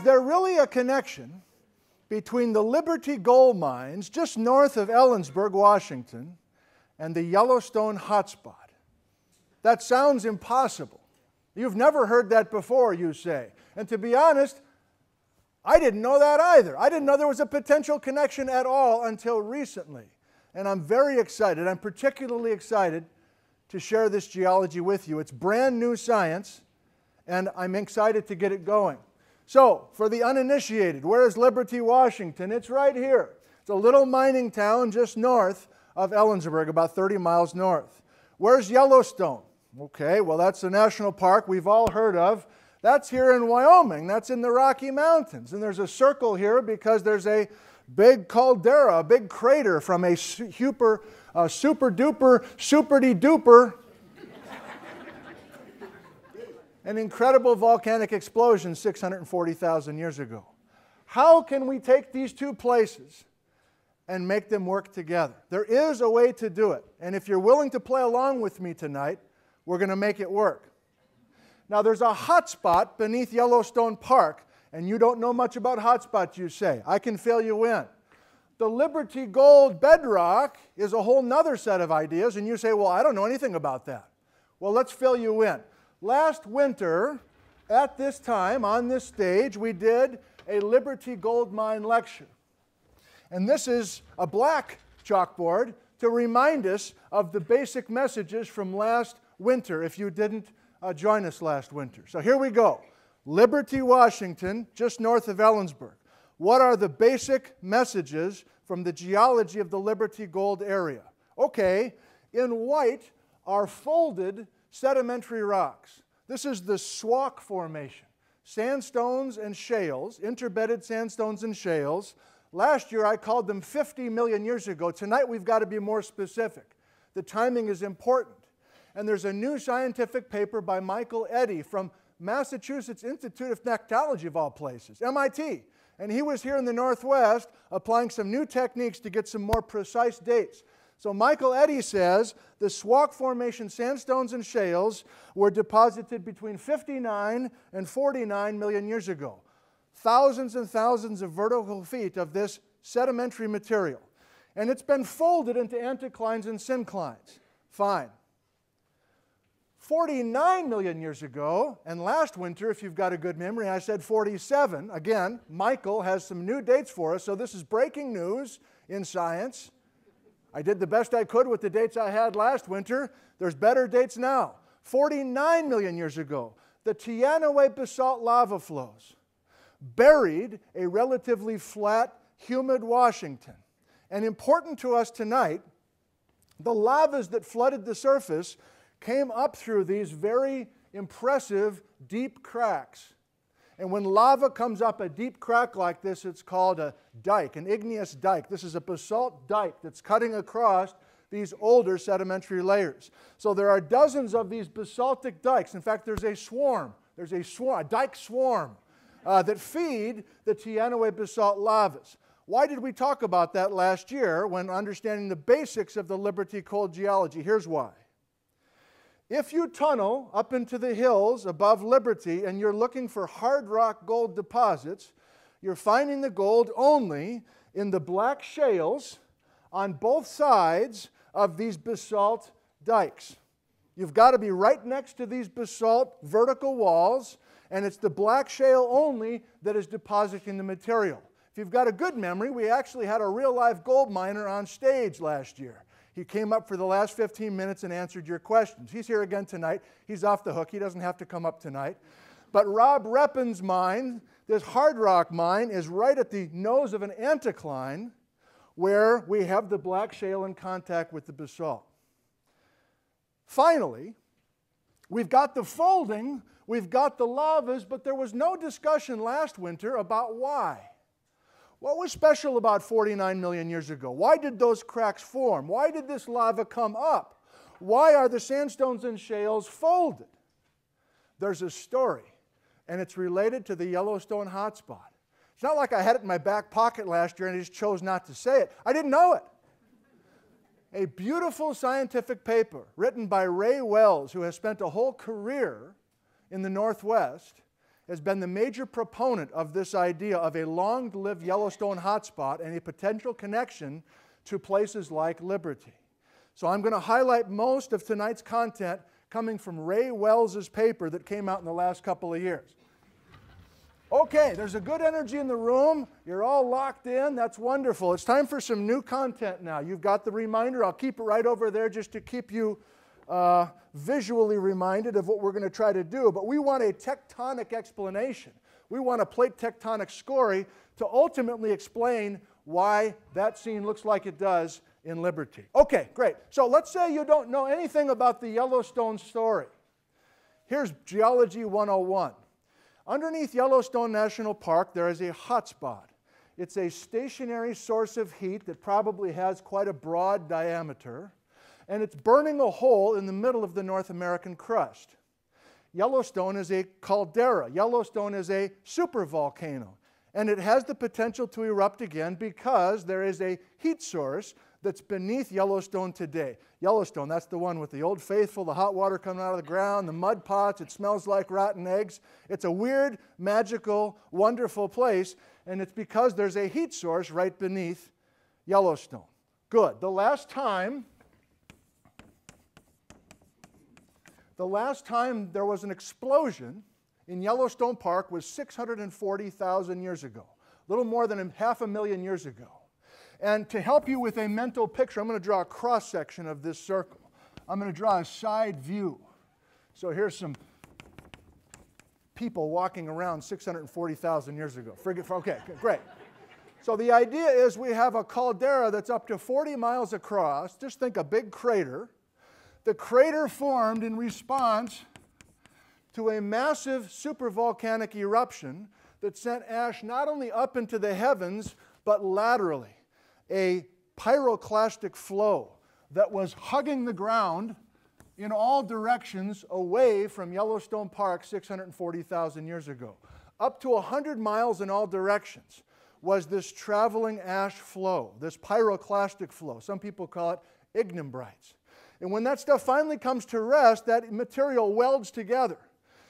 there really a connection between the Liberty gold mines just north of Ellensburg, Washington, and the Yellowstone hotspot? That sounds impossible. You've never heard that before, you say. And to be honest, I didn't know that either. I didn't know there was a potential connection at all until recently. And I'm very excited. I'm particularly excited to share this geology with you. It's brand new science, and I'm excited to get it going. So, for the uninitiated, where is Liberty, Washington? It's right here. It's a little mining town just north of Ellensburg, about 30 miles north. Where's Yellowstone? Okay, well, that's a national park we've all heard of. That's here in Wyoming. That's in the Rocky Mountains. And there's a circle here because there's a big caldera, a big crater from a super duper, superdy duper, an incredible volcanic explosion 640,000 years ago. How can we take these two places and make them work together? There is a way to do it. And if you're willing to play along with me tonight, we're going to make it work. Now, there's a hotspot beneath Yellowstone Park, and you don't know much about hotspots, you say. I can fill you in. The Liberty Gold bedrock is a whole nother set of ideas, and you say, well, I don't know anything about that. Well, let's fill you in. Last winter, at this time, on this stage, we did a Liberty Gold Mine lecture. And this is a black chalkboard to remind us of the basic messages from last winter, if you didn't join us last winter. So here we go. Liberty, Washington, just north of Ellensburg. What are the basic messages from the geology of the Liberty Gold area? Okay, in white are folded sedimentary rocks. This is the Swak Formation. Sandstones and shales, interbedded sandstones and shales. Last year I called them 50 million years ago. Tonight we've got to be more specific. The timing is important. And there's a new scientific paper by Michael Eddy from Massachusetts Institute of Technology, of all places, MIT. And he was here in the Northwest applying some new techniques to get some more precise dates. So Michael Eddy says the Swak Formation sandstones and shales were deposited between 59 and 49 million years ago. Thousands and thousands of vertical feet of this sedimentary material. And it's been folded into anticlines and synclines. Fine. 49 million years ago, and last winter, if you've got a good memory, I said 47. Again, Michael has some new dates for us, so this is breaking news in science. I did the best I could with the dates I had last winter. There's better dates now. 49 million years ago, the Teanaway basalt lava flows buried a relatively flat, humid Washington. And important to us tonight, the lavas that flooded the surface came up through these very impressive deep cracks. And when lava comes up a deep crack like this, it's called a dike, an igneous dike. This is a basalt dike that's cutting across these older sedimentary layers. So there are dozens of these basaltic dikes. In fact, there's a swarm. There's a dike swarm that feed the Teanaway basalt lavas. Why did we talk about that last year when understanding the basics of the Liberty cold geology? Here's why. If you tunnel up into the hills above Liberty and you're looking for hard rock gold deposits, you're finding the gold only in the black shales on both sides of these basalt dikes. You've got to be right next to these basalt vertical walls, and it's the black shale only that is depositing the material. If you've got a good memory, we actually had a real live gold miner on stage last year. He came up for the last 15 minutes and answered your questions. He's here again tonight. He's off the hook. He doesn't have to come up tonight. But Rob Reppin's mine, this hard rock mine, is right at the nose of an anticline where we have the black shale in contact with the basalt. Finally, we've got the folding, we've got the lavas, but there was no discussion last winter about why. What was special about 49 million years ago? Why did those cracks form? Why did this lava come up? Why are the sandstones and shales folded? There's a story, and it's related to the Yellowstone hotspot. It's not like I had it in my back pocket last year and I just chose not to say it. I didn't know it. A beautiful scientific paper written by Ray Wells, who has spent a whole career in the Northwest. has been the major proponent of this idea of a long-lived Yellowstone hotspot and a potential connection to places like Liberty. So I'm going to highlight most of tonight's content coming from Ray Wells's paper that came out in the last couple of years. Okay, there's a good energy in the room. You're all locked in. That's wonderful. It's time for some new content now. You've got the reminder. I'll keep it right over there just to keep you visually reminded of what we're going to try to do. But we want a tectonic explanation. We want a plate tectonic story to ultimately explain why that scene looks like it does in Liberty. Okay, great. So let's say you don't know anything about the Yellowstone story. Here's Geology 101. Underneath Yellowstone National Park, there is a hotspot. It's a stationary source of heat that probably has quite a broad diameter, and it's burning a hole in the middle of the North American crust. Yellowstone is a caldera. Yellowstone is a supervolcano, and it has the potential to erupt again because there is a heat source that's beneath Yellowstone today. Yellowstone, that's the one with the Old Faithful, the hot water coming out of the ground, the mud pots, it smells like rotten eggs. It's a weird, magical, wonderful place, and it's because there's a heat source right beneath Yellowstone. Good. The last time there was an explosion in Yellowstone Park was 640,000 years ago, a little more than 500,000 years ago. And to help you with a mental picture, I'm going to draw a cross-section of this circle. I'm going to draw a side view. So here's some people walking around 640,000 years ago. Okay, great. So the idea is we have a caldera that's up to 40 miles across. Just think a big crater. The crater formed in response to a massive supervolcanic eruption that sent ash not only up into the heavens, but laterally. A pyroclastic flow that was hugging the ground in all directions away from Yellowstone Park 640,000 years ago. Up to 100 miles in all directions was this traveling ash flow, this pyroclastic flow. Some people call it ignimbrites. And when that stuff finally comes to rest, that material welds together.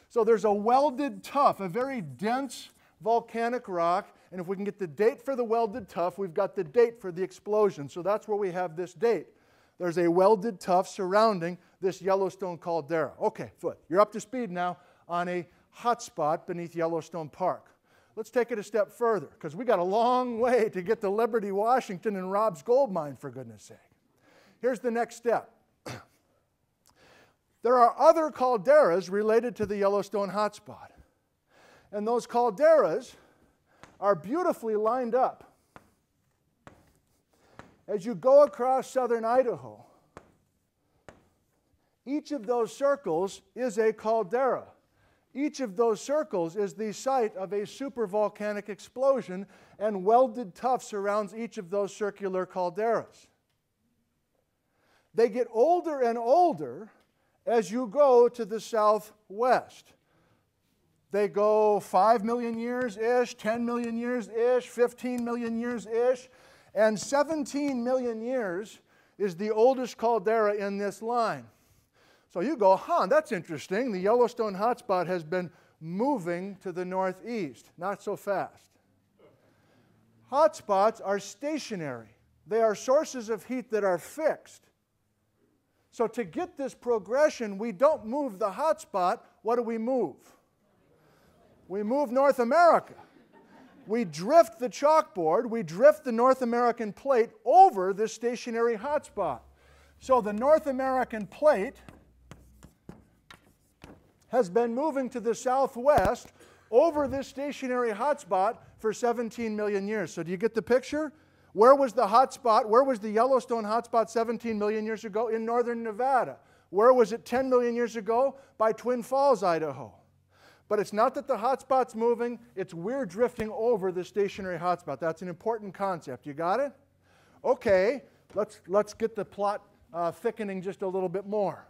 So there's a welded tuff, a very dense volcanic rock. And if we can get the date for the welded tuff, we've got the date for the explosion. So that's where we have this date. There's a welded tuff surrounding this Yellowstone caldera. Okay, good. You're up to speed now on a hotspot beneath Yellowstone Park. Let's take it a step further, because we got a long way to get to Liberty, Washington, and Rob's gold mine, for goodness sake. Here's the next step. There are other calderas related to the Yellowstone hotspot. And those calderas are beautifully lined up. As you go across southern Idaho, each of those circles is a caldera. Each of those circles is the site of a supervolcanic explosion, and welded tuff surrounds each of those circular calderas. They get older and older as you go to the southwest. They go 5 million years-ish, 10 million years-ish, 15 million years-ish, and 17 million years is the oldest caldera in this line. So you go, that's interesting. The Yellowstone hotspot has been moving to the northeast. Not so fast. Hotspots are stationary. They are sources of heat that are fixed. So to get this progression, we don't move the hotspot. What do we move? We move North America. We drift the chalkboard, we drift the North American plate over this stationary hotspot. So the North American plate has been moving to the southwest over this stationary hotspot for 17 million years. So do you get the picture? Where was the hotspot? Where was the Yellowstone hotspot 17 million years ago? In northern Nevada. Where was it 10 million years ago? By Twin Falls, Idaho. But it's not that the hotspot's moving, it's we're drifting over the stationary hotspot. That's an important concept. You got it? Okay, let's get the plot thickening just a little bit more.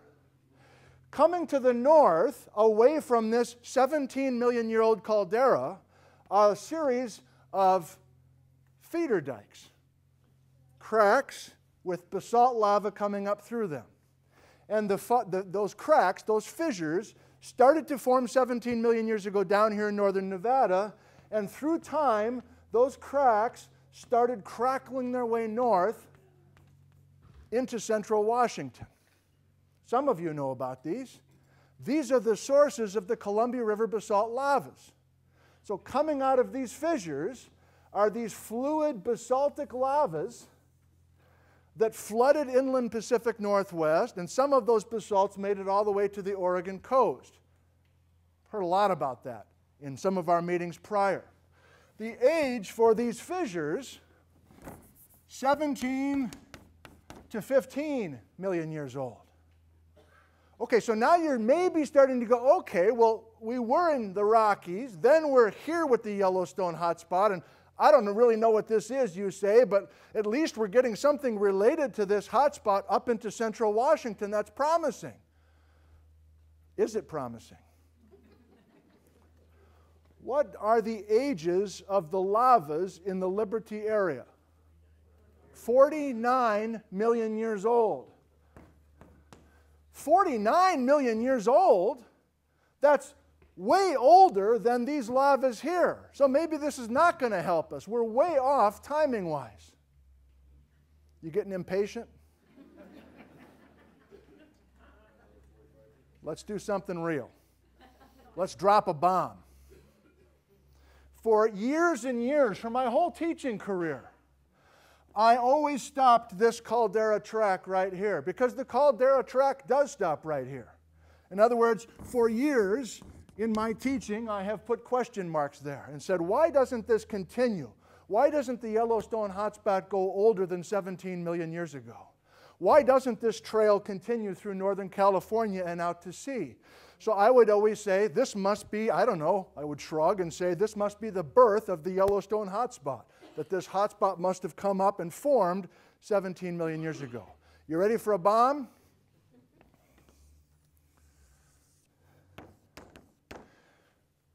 Coming to the north, away from this 17-million-year-old caldera, are a series of feeder dikes, cracks with basalt lava coming up through them. And those cracks, those fissures, started to form 17 million years ago down here in northern Nevada, and through time, those cracks started crackling their way north into central Washington. Some of you know about these. These are the sources of the Columbia River basalt lavas. So coming out of these fissures are these fluid basaltic lavas that flooded inland Pacific Northwest, and some of those basalts made it all the way to the Oregon coast. Heard a lot about that in some of our meetings prior. The age for these fissures, 17 to 15 million years old. Okay, so now you're maybe starting to go, okay, well, we were in the Rockies, then we're here with the Yellowstone hotspot, and I don't really know what this is, you say, but at least we're getting something related to this hotspot up into central Washington. That's promising. Is it promising? What are the ages of the lavas in the Liberty area? 49 million years old. 49 million years old? That's way older than these lavas here. So maybe this is not going to help us. We're way off timing-wise. You getting impatient? Let's do something real. Let's drop a bomb. For years and years, for my whole teaching career, I always stopped this caldera track right here, because the caldera track does stop right here. In other words, for years in my teaching, I have put question marks there and said, why doesn't this continue? Why doesn't the Yellowstone hotspot go older than 17 million years ago? Why doesn't this trail continue through Northern California and out to sea? So I would always say, this must be, I don't know, I would shrug and say, this must be the birth of the Yellowstone hotspot, that this hotspot must have come up and formed 17 million years ago. You ready for a bomb?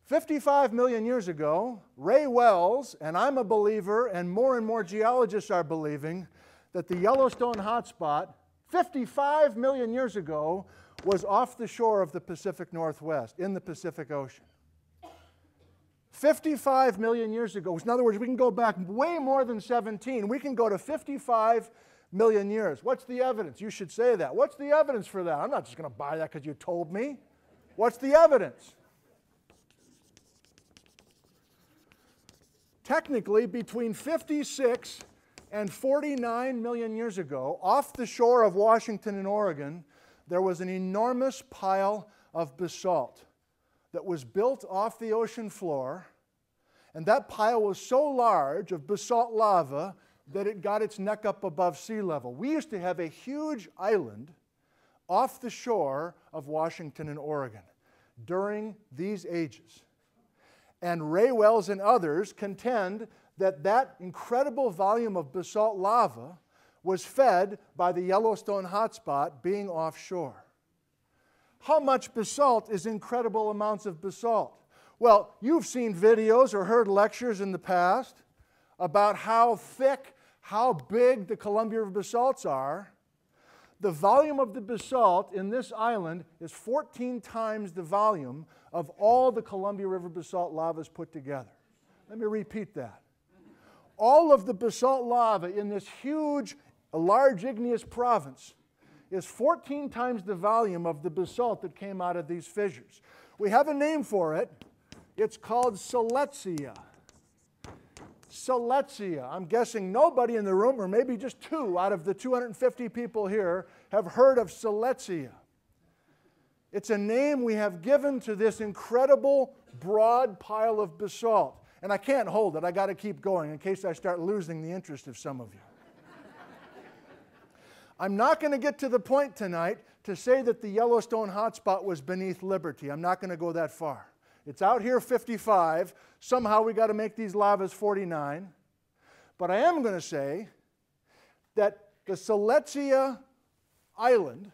"55 million years ago, Ray Wells, and I'm a believer, and more geologists are believing, that the Yellowstone hotspot, 55 million years ago, was off the shore of the Pacific Northwest, in the Pacific Ocean. 55 million years ago. In other words, we can go back way more than 17. We can go to 55 million years. What's the evidence? You should say that. What's the evidence for that? I'm not just going to buy that because you told me. What's the evidence? Technically, between 56 and 49 million years ago, off the shore of Washington and Oregon, there was an enormous pile of basalt that was built off the ocean floor, and that pile was so large of basalt lava that it got its neck up above sea level. We used to have a huge island off the shore of Washington and Oregon during these ages. And Ray Wells and others contend that that incredible volume of basalt lava was fed by the Yellowstone hotspot being offshore. How much basalt is incredible amounts of basalt? Well, you've seen videos or heard lectures in the past about how thick, how big the Columbia River basalts are. The volume of the basalt in this island is 14 times the volume of all the Columbia River basalt lavas put together. Let me repeat that. All of the basalt lava in this huge, large igneous province is 14 times the volume of the basalt that came out of these fissures. We have a name for it. It's called Siletzia. Siletzia. I'm guessing nobody in the room, or maybe just 2 out of the 250 people here, have heard of Siletzia. It's a name we have given to this incredible broad pile of basalt. And I can't hold it. I got to keep going in case I start losing the interest of some of you. I'm not going to get to the point tonight to say that the Yellowstone hotspot was beneath Liberty. I'm not going to go that far. It's out here 55. Somehow we got to make these lavas 49. But I am going to say that the Siletzia Island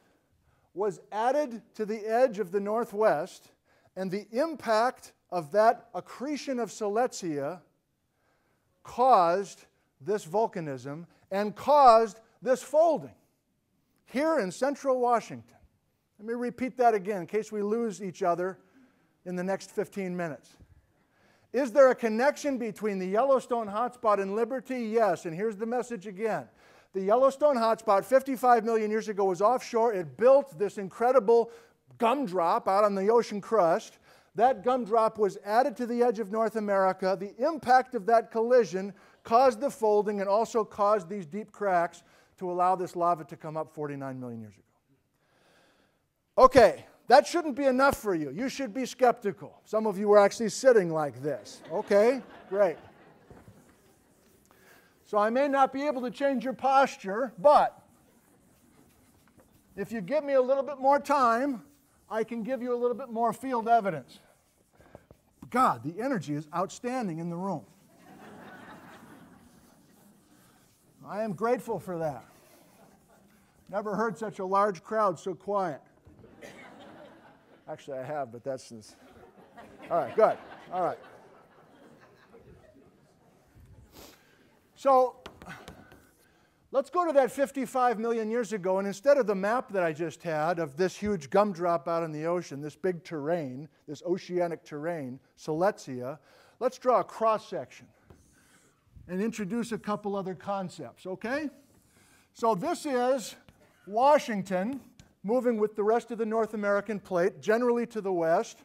was added to the edge of the Northwest, and the impact of that accretion of Siletzia caused this volcanism and caused this folding here in central Washington. Let me repeat that again in case we lose each other in the next 15 minutes. Is there a connection between the Yellowstone hotspot and Liberty? Yes, and here's the message again. The Yellowstone hotspot 55 million years ago was offshore. It built this incredible gumdrop out on the ocean crust. That gumdrop was added to the edge of North America. The impact of that collision caused the folding and also caused these deep cracks to allow this lava to come up 49 million years ago. Okay, that shouldn't be enough for you. You should be skeptical. Some of you were actually sitting like this. Okay, great. So I may not be able to change your posture, but if you give me a little bit more time, I can give you a little bit more field evidence. God, the energy is outstanding in the room. I am grateful for that. Never heard such a large crowd so quiet. Actually, I have, but that's this. All right, good. All right. So let's go to that 55 million years ago, and instead of the map that I just had of this huge gumdrop out in the ocean, this big terrain, this oceanic terrain, Silesia, let's draw a cross-section and introduce a couple other concepts, okay? So this is Washington moving with the rest of the North American plate, generally to the west.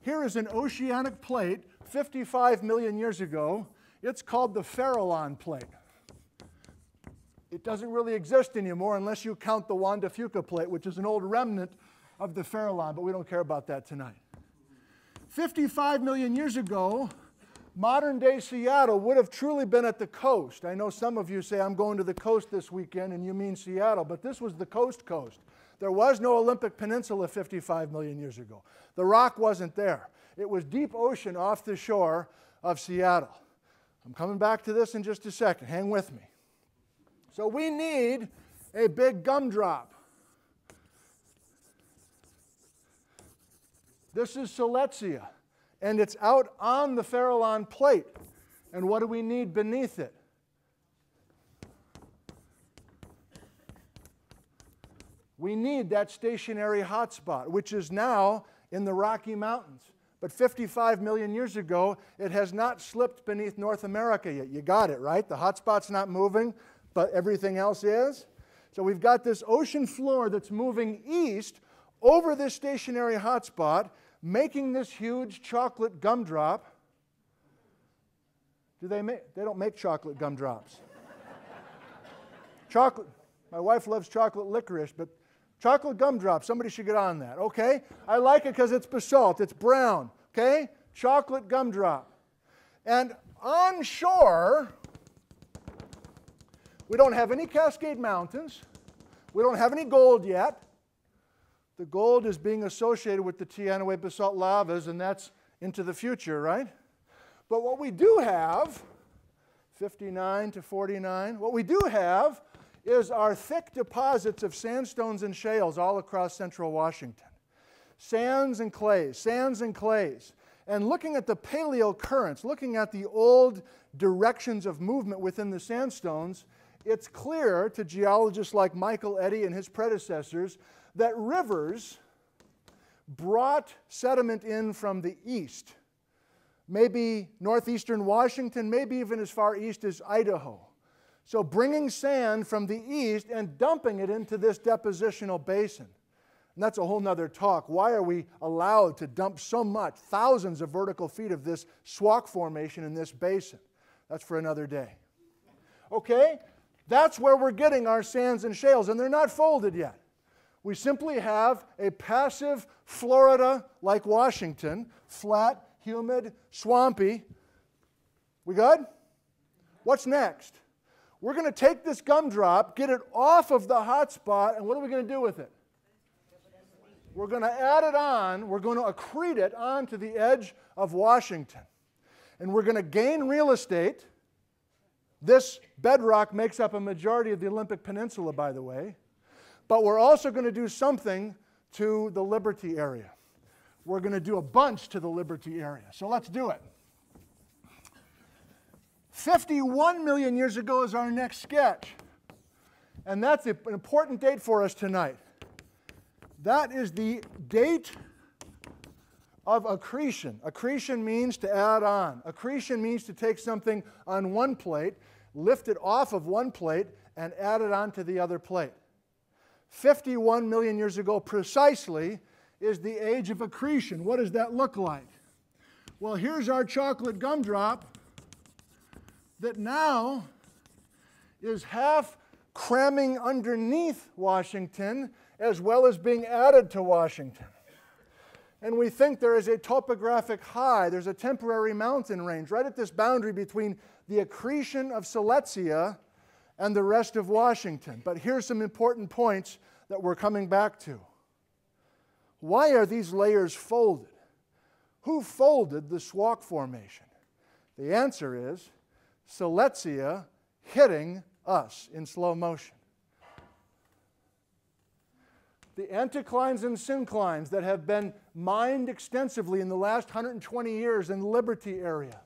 Here is an oceanic plate 55 million years ago. It's called the Farallon plate. It doesn't really exist anymore unless you count the Juan de Fuca plate, which is an old remnant of the Farallon, but we don't care about that tonight. 55 million years ago, modern-day Seattle would have truly been at the coast. I know some of you say, I'm going to the coast this weekend, and you mean Seattle, but this was the coast. There was no Olympic Peninsula 55 million years ago. The rock wasn't there. It was deep ocean off the shore of Seattle. I'm coming back to this in just a second. Hang with me. So we need a big gumdrop. This is Silesia, and it's out on the Farallon plate. And what do we need beneath it? We need that stationary hotspot, which is now in the Rocky Mountains. But 55 million years ago, it has not slipped beneath North America yet. You got it, right? The hotspot's not moving, but everything else is. So we've got this ocean floor that's moving east over this stationary hotspot, making this huge chocolate gumdrop. They don't make chocolate gumdrops. Chocolate. My wife loves chocolate licorice, but chocolate gumdrop, somebody should get on that, okay? I like it because it's basalt, it's brown, okay? Chocolate gumdrop. And on shore, we don't have any Cascade Mountains. We don't have any gold yet. The gold is being associated with the Teanaway basalt lavas, and that's into the future, right? But what we do have, 59 to 49, what we do have is our thick deposits of sandstones and shales all across central Washington. Sands and clays, sands and clays. And looking at the paleo currents, looking at the old directions of movement within the sandstones, it's clear to geologists like Michael Eddy and his predecessors that rivers brought sediment in from the east. Maybe northeastern Washington, maybe even as far east as Idaho. So bringing sand from the east and dumping it into this depositional basin. And that's a whole nother talk. Why are we allowed to dump so much, thousands of vertical feet of this swamp formation in this basin? That's for another day. Okay? That's where we're getting our sands and shales, and they're not folded yet. We simply have a passive Florida like Washington, flat, humid, swampy. We good? What's next? We're going to take this gumdrop, get it off of the hot spot, and what are we going to do with it? We're going to add it on, we're going to accrete it onto the edge of Washington. And we're going to gain real estate. This bedrock makes up a majority of the Olympic Peninsula, by the way. But we're also going to do something to the Liberty area. We're going to do a bunch to the Liberty area. So let's do it. 51 million years ago is our next sketch. And that's an important date for us tonight. That is the date of accretion. Accretion means to add on. Accretion means to take something on one plate, lift it off of one plate, and add it onto the other plate. 51 million years ago precisely is the age of accretion. What does that look like? Well, here's our chocolate gumdrop that now is half cramming underneath Washington as well as being added to Washington. And we think there is a topographic high, there's a temporary mountain range right at this boundary between the accretion of Silesia and the rest of Washington. But here's some important points that we're coming back to. Why are these layers folded? Who folded the Squawk Formation? The answer is Silesia hitting us in slow motion. The anticlines and synclines that have been mined extensively in the last 120 years in the Liberty area,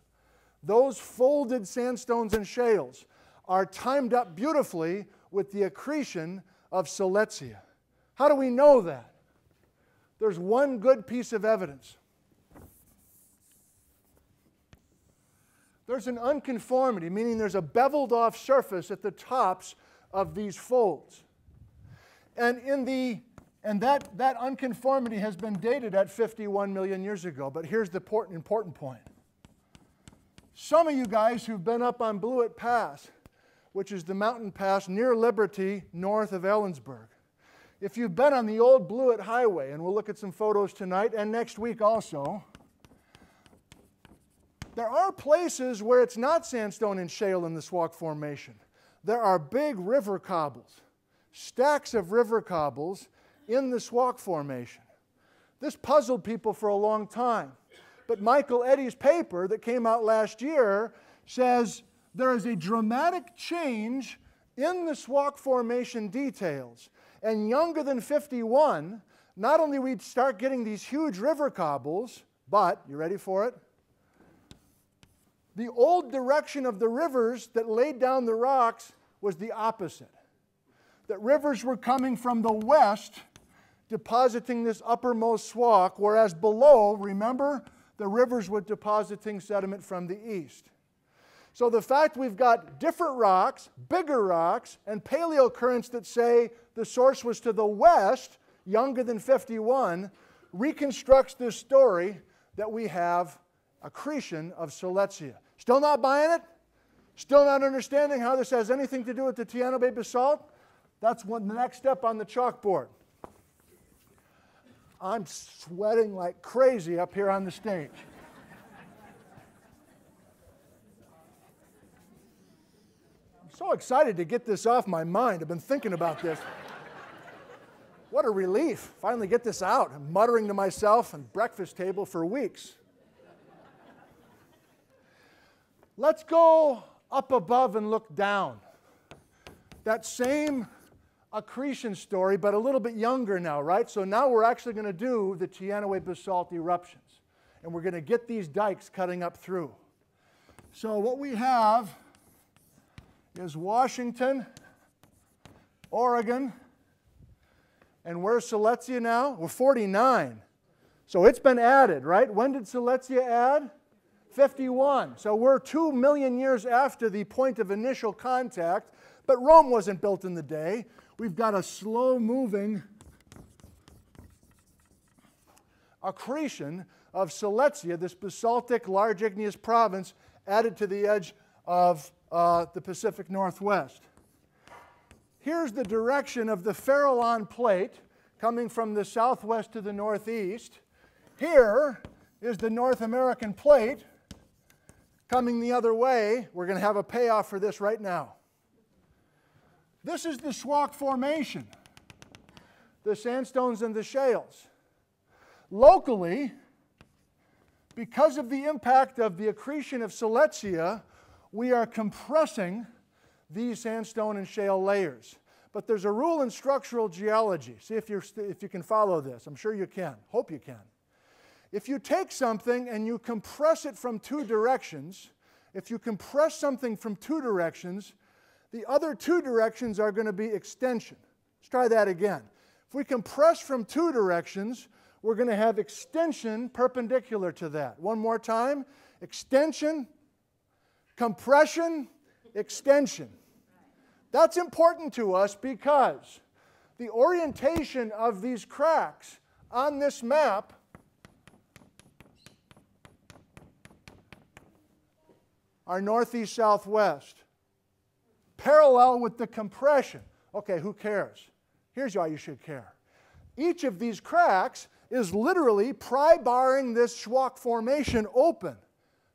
those folded sandstones and shales are timed up beautifully with the accretion of Silesia. How do we know that? There's one good piece of evidence. There's an unconformity, meaning there's a beveled off surface at the tops of these folds. And that unconformity has been dated at 51 million years ago. But here's the important point. Some of you guys who've been up on Blewett Pass, which is the mountain pass near Liberty, north of Ellensburg. If you've been on the old Blewett Highway, and we'll look at some photos tonight and next week also, there are places where it's not sandstone and shale in the Squawk Formation. There are big river cobbles, stacks of river cobbles in the Squawk Formation. This puzzled people for a long time. But Michael Eddy's paper that came out last year says there is a dramatic change in the Squawk Formation details. And younger than 51, not only we'd start getting these huge river cobbles, but, you ready for it? The old direction of the rivers that laid down the rocks was the opposite. That rivers were coming from the west, depositing this uppermost squawk, whereas below, remember, the rivers were depositing sediment from the east. So the fact we've got different rocks, bigger rocks, and paleocurrents that say the source was to the west, younger than 51, reconstructs this story that we have accretion of Silesia. Still not buying it? Still not understanding how this has anything to do with the Tiano Bay basalt? That's the next step on the chalkboard. I'm sweating like crazy up here on the stage. I'm so excited to get this off my mind. I've been thinking about this. What a relief. Finally get this out. I'm muttering to myself at breakfast table for weeks. Let's go up above and look down. That same accretion story, but a little bit younger now, right? So now we're actually going to do the Tiano basalt eruptions. And we're going to get these dikes cutting up through. So what we have is Washington, Oregon, and where's Silesia now? We're 49. So it's been added, right? When did Silesia add? 51. So we're 2 million years after the point of initial contact, but Rome wasn't built in the day. We've got a slow-moving accretion of Silesia, this basaltic large igneous province added to the edge of the Pacific Northwest. Here's the direction of the Farallon Plate coming from the southwest to the northeast. Here is the North American Plate coming the other way. We're going to have a payoff for this right now. This is the Squawk Formation, the sandstones and the shales. Locally, because of the impact of the accretion of Silesia, we are compressing these sandstone and shale layers. But there's a rule in structural geology. See if you can follow this. I'm sure you can. Hope you can. If you take something and you compress it from two directions, if you compress something from two directions, the other two directions are going to be extension. Let's try that again. If we compress from two directions, we're going to have extension perpendicular to that. One more time. Extension, compression, extension. That's important to us because the orientation of these cracks on this map are northeast, southwest, parallel with the compression. Okay, who cares? Here's why you should care. Each of these cracks is literally pry barring this Schwach formation open.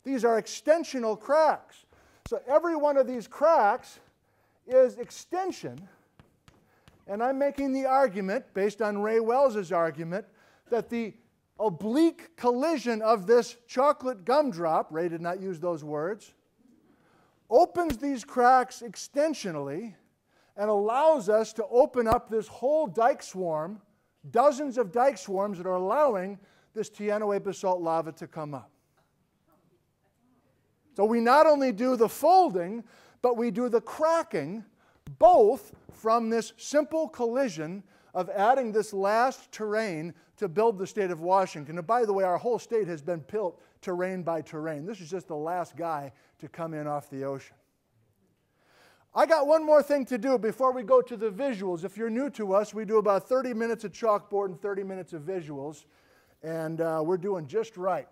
These are extensional cracks. So every one of these cracks is extension, and I'm making the argument, based on Ray Wells's argument, that the oblique collision of this chocolate gumdrop, Ray did not use those words, opens these cracks extensionally and allows us to open up this whole dike swarm, dozens of dike swarms that are allowing this Teanaway basalt lava to come up. So we not only do the folding, but we do the cracking, both from this simple collision of adding this last terrain to build the state of Washington. And by the way, our whole state has been built terrain by terrain. This is just the last guy to come in off the ocean. I got one more thing to do before we go to the visuals. If you're new to us, we do about 30 minutes of chalkboard and 30 minutes of visuals, and we're doing just right.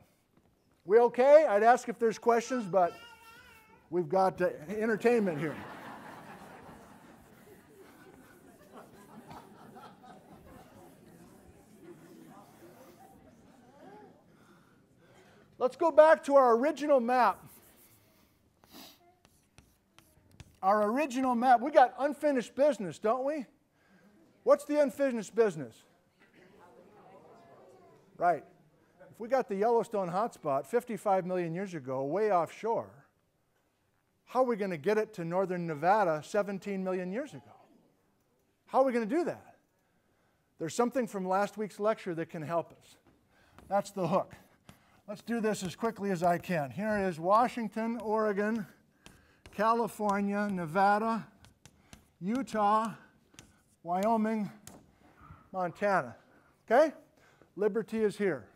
We okay? I'd ask if there's questions, but we've got entertainment here. Let's go back to our original map. Our original map, we got unfinished business, don't we? What's the unfinished business? Right. If we got the Yellowstone hotspot 55 million years ago, way offshore, how are we going to get it to northern Nevada 17 million years ago? How are we going to do that? There's something from last week's lecture that can help us. That's the hook. Let's do this as quickly as I can. Here is Washington, Oregon, California, Nevada, Utah, Wyoming, Montana. Okay? Liberty is here.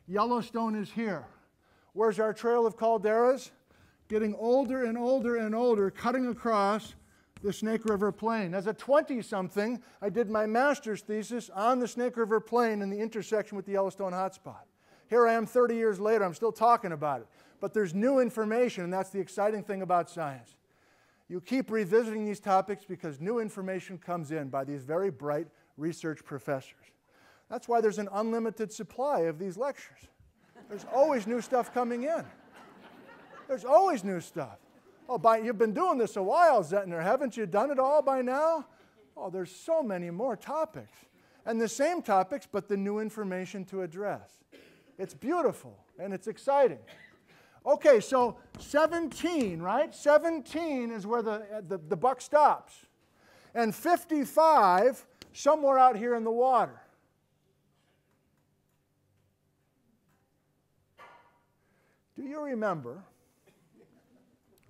Yellowstone is here. Where's our trail of calderas? Getting older and older and older, cutting across the Snake River Plain. As a 20-something, I did my master's thesis on the Snake River Plain in the intersection with the Yellowstone hotspot. Here I am 30 years later, I'm still talking about it. But there's new information, and that's the exciting thing about science. You keep revisiting these topics because new information comes in by these very bright research professors. That's why there's an unlimited supply of these lectures. There's always new stuff coming in. There's always new stuff. Oh, you've been doing this a while, Zettner. Haven't you done it all by now? Oh, there's so many more topics. And the same topics, but the new information to address. It's beautiful, and it's exciting. Okay, so 17, right? 17 is where the buck stops. And 55, somewhere out here in the water. Do you remember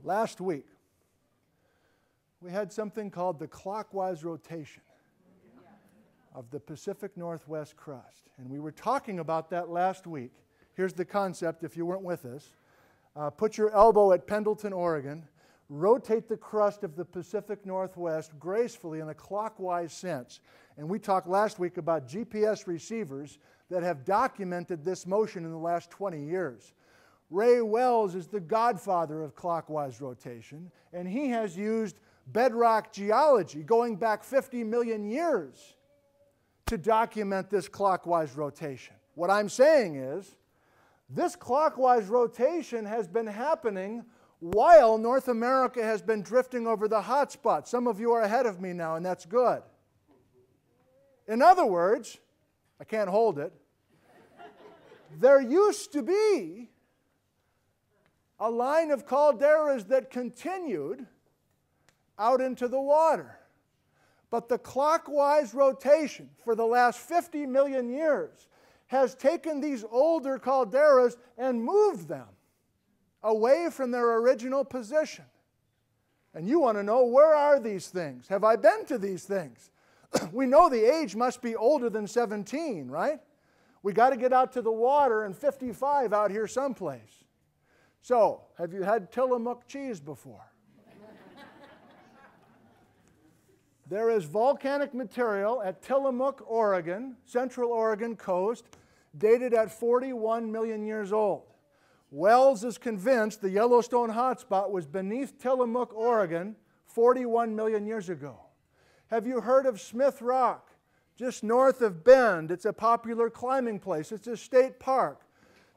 last week we had something called the clockwise rotation of the Pacific Northwest crust? And we were talking about that last week. Here's the concept if you weren't with us. Put your elbow at Pendleton, Oregon. Rotate the crust of the Pacific Northwest gracefully in a clockwise sense. And we talked last week about GPS receivers that have documented this motion in the last 20 years. Ray Wells is the godfather of clockwise rotation, and he has used bedrock geology going back 50 million years to document this clockwise rotation. What I'm saying is, this clockwise rotation has been happening while North America has been drifting over the hotspot. Some of you are ahead of me now, and that's good. In other words, I can't hold it. There used to be a line of calderas that continued out into the water. But the clockwise rotation for the last 50 million years has taken these older calderas and moved them away from their original position. And you want to know, where are these things? Have I been to these things? We know the age must be older than 17, right? We got to get out to the water and 55 out here someplace. So, have you had Tillamook cheese before? There is volcanic material at Tillamook, Oregon, Central Oregon coast, dated at 41 million years old. Wells is convinced the Yellowstone hotspot was beneath Tillamook, Oregon, 41 million years ago. Have you heard of Smith Rock? Just north of Bend. It's a popular climbing place. It's a state park.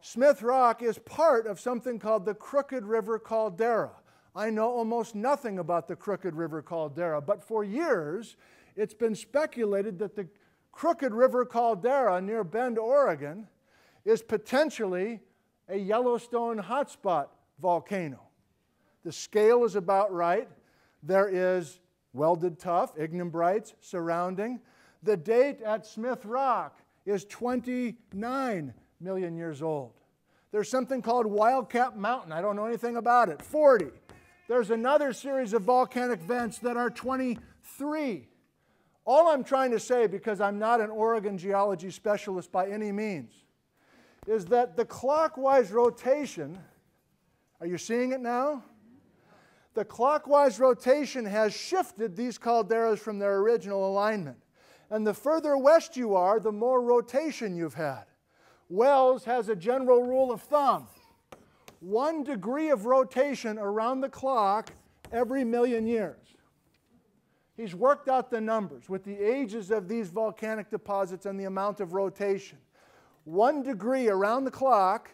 Smith Rock is part of something called the Crooked River Caldera. I know almost nothing about the Crooked River Caldera, but for years it's been speculated that the Crooked River Caldera near Bend, Oregon, is potentially a Yellowstone hotspot volcano. The scale is about right. There is welded tuff, ignimbrites surrounding. The date at Smith Rock is 29 million years old. There's something called Wildcat Mountain. I don't know anything about it. 40. There's another series of volcanic vents that are 23. All I'm trying to say, because I'm not an Oregon geology specialist by any means, is that the clockwise rotation, are you seeing it now? The clockwise rotation has shifted these calderas from their original alignment. And the further west you are, the more rotation you've had. Wells has a general rule of thumb. 1 degree of rotation around the clock every million years. He's worked out the numbers with the ages of these volcanic deposits and the amount of rotation. 1 degree around the clock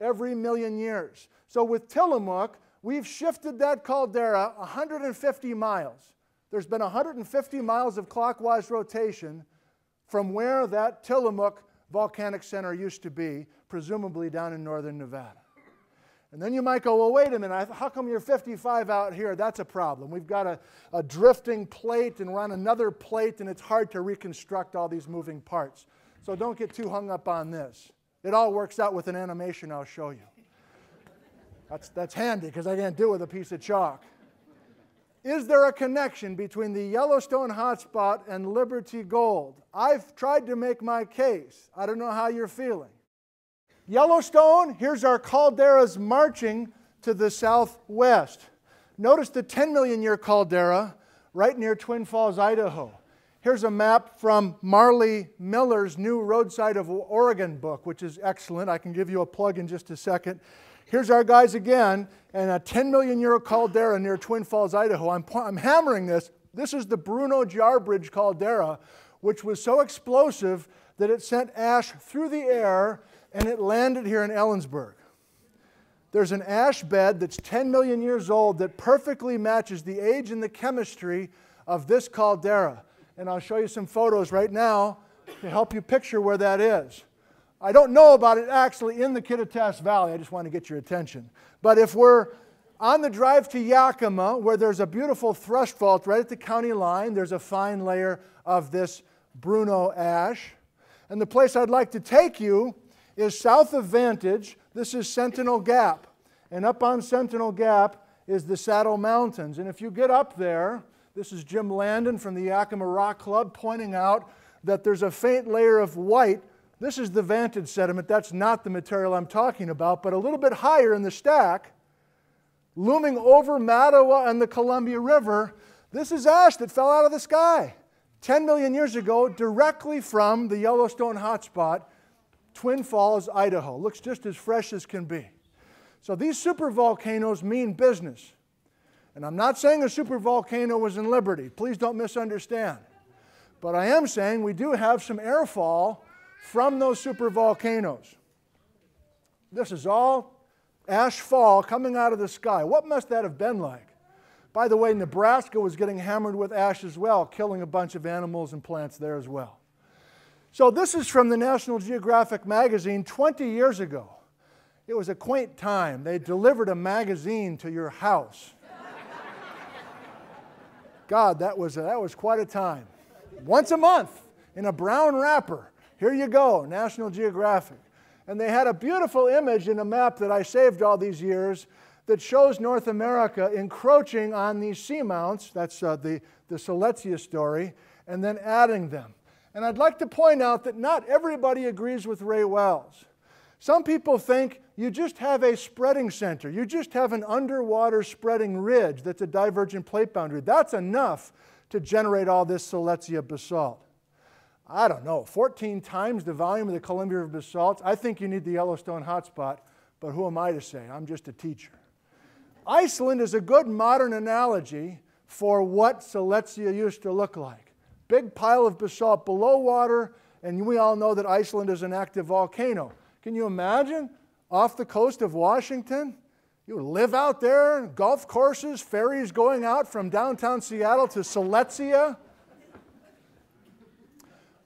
every million years. So with Tillamook, we've shifted that caldera 150 miles. There's been 150 miles of clockwise rotation from where that Tillamook volcanic center used to be, presumably down in northern Nevada. And then you might go, well, wait a minute, how come you're 55 out here? That's a problem. We've got a drifting plate and we're on another plate and it's hard to reconstruct all these moving parts. So don't get too hung up on this. It all works out with an animation I'll show you. That's handy because I can't do it with a piece of chalk. Is there a connection between the Yellowstone hotspot and Liberty Gold? I've tried to make my case. I don't know how you're feeling. Yellowstone, here's our calderas marching to the southwest. Notice the 10 million year caldera right near Twin Falls, Idaho. Here's a map from Marley Miller's new Roadside of Oregon book, which is excellent. I can give you a plug in just a second. Here's our guys again, and a 10 million year caldera near Twin Falls, Idaho. I'm hammering this. This is the Bruno Jarbridge caldera, which was so explosive that it sent ash through the air and it landed here in Ellensburg. There's an ash bed that's 10 million years old that perfectly matches the age and the chemistry of this caldera. And I'll show you some photos right now to help you picture where that is. I don't know about it actually in the Kittitas Valley. I just want to get your attention. But if we're on the drive to Yakima, where there's a beautiful thrust fault right at the county line, there's a fine layer of this Bruno ash. And the place I'd like to take you is south of Vantage. This is Sentinel Gap. And up on Sentinel Gap is the Saddle Mountains. And if you get up there, this is Jim Landon from the Yakima Rock Club pointing out that there's a faint layer of white. This is the Vantage sediment. That's not the material I'm talking about, but a little bit higher in the stack, looming over Mattawa and the Columbia River, this is ash that fell out of the sky 10 million years ago directly from the Yellowstone hotspot, Twin Falls, Idaho. Looks just as fresh as can be. So these supervolcanoes mean business. And I'm not saying a supervolcano was in Liberty. Please don't misunderstand. But I am saying we do have some airfall from those supervolcanoes. This is all ash fall coming out of the sky. What must that have been like? By the way, Nebraska was getting hammered with ash as well, killing a bunch of animals and plants there as well. So this is from the National Geographic magazine 20 years ago. It was a quaint time. They delivered a magazine to your house. God, that was quite a time. Once a month in a brown wrapper. Here you go, National Geographic. And they had a beautiful image in a map that I saved all these years that shows North America encroaching on these seamounts. That's the Silesia story. and then adding them. And I'd like to point out that not everybody agrees with Ray Wells. Some people think you just have a spreading center. You just have an underwater spreading ridge that's a divergent plate boundary. That's enough to generate all this Siletzia basalt. I don't know, 14 times the volume of the Columbia River basalts. I think you need the Yellowstone hotspot, but who am I to say? I'm just a teacher. Iceland is a good modern analogy for what Siletzia used to look like. Big pile of basalt below water, and we all know that Iceland is an active volcano. Can you imagine off the coast of Washington? You live out there, golf courses, ferries going out from downtown Seattle to Siletzia.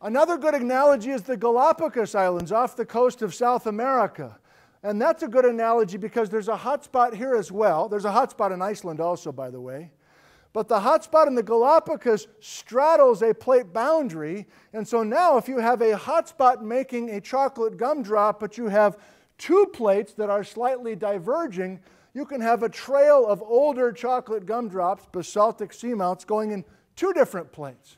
Another good analogy is the Galapagos Islands off the coast of South America. And that's a good analogy because there's a hotspot here as well. There's a hotspot in Iceland also, by the way. But the hotspot in the Galapagos straddles a plate boundary. And so now if you have a hotspot making a chocolate gumdrop, but you have two plates that are slightly diverging, you can have a trail of older chocolate gumdrops, basaltic seamounts, going in two different plates.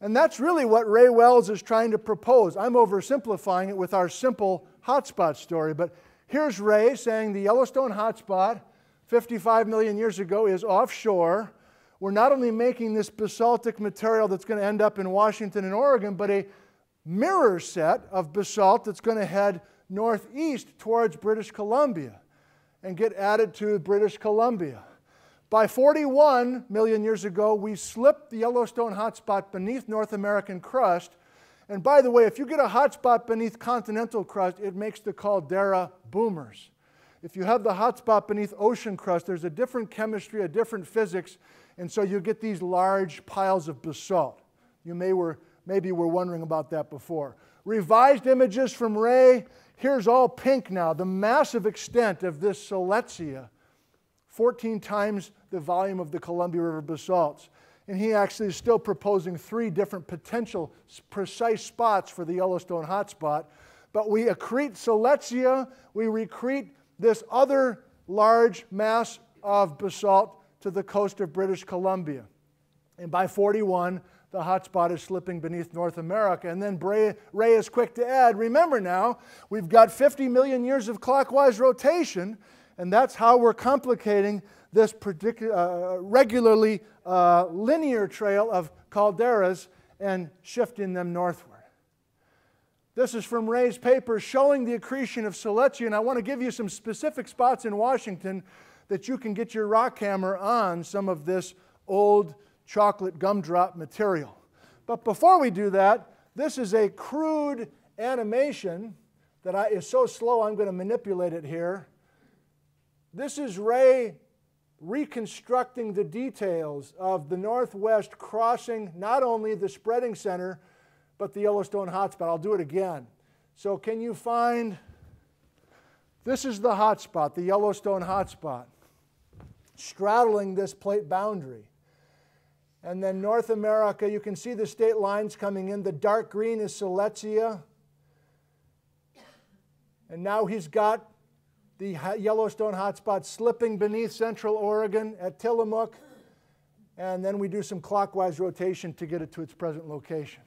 And that's really what Ray Wells is trying to propose. I'm oversimplifying it with our simple hotspot story, but here's Ray saying the Yellowstone hotspot 55 million years ago is offshore. We're not only making this basaltic material that's going to end up in Washington and Oregon, but a mirror set of basalt that's going to head northeast towards British Columbia and get added to British Columbia. By 41 million years ago, we slipped the Yellowstone hotspot beneath North American crust. And by the way, if you get a hotspot beneath continental crust, it makes the caldera boomers. If you have the hotspot beneath ocean crust, there's a different chemistry, a different physics, and so you get these large piles of basalt. You maybe were wondering about that before. Revised images from Ray. Here's all pink now, the massive extent of this Siletzia, 14 times the volume of the Columbia River basalts. And he actually is still proposing 3 different potential precise spots for the Yellowstone hotspot. But we accrete Siletzia, we recrete this other large mass of basalt to the coast of British Columbia. And by 41, the hotspot is slipping beneath North America. And then Ray is quick to add, remember now, we've got 50 million years of clockwise rotation, and that's how we're complicating this regularly linear trail of calderas and shifting them northward. This is from Ray's paper showing the accretion of Siletzia, and I want to give you some specific spots in Washington that you can get your rock hammer on some of this old chocolate gumdrop material. But before we do that, this is a crude animation that is so slow I'm going to manipulate it here. This is Ray reconstructing the details of the Northwest crossing not only the spreading center, but the Yellowstone hotspot. I'll do it again. So can you find, this is the hotspot, the Yellowstone hotspot, straddling this plate boundary. And then North America, you can see the state lines coming in. The dark green is Siletzia. And now he's got the Yellowstone hotspot slipping beneath Central Oregon at Tillamook. And then we do some clockwise rotation to get it to its present location.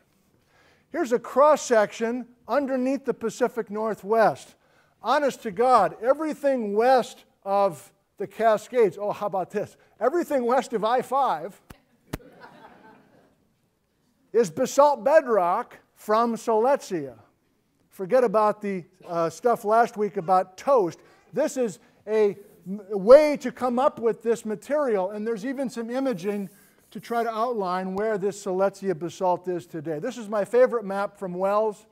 Here's a cross-section underneath the Pacific Northwest. Honest to God, everything west of the Cascades, oh, how about this? Everything west of I-5 is basalt bedrock from Siletzia. Forget about the stuff last week about toast. This is a way to come up with this material, and there's even some imaging to try to outline where this Siletzia basalt is today. This is my favorite map from Wells.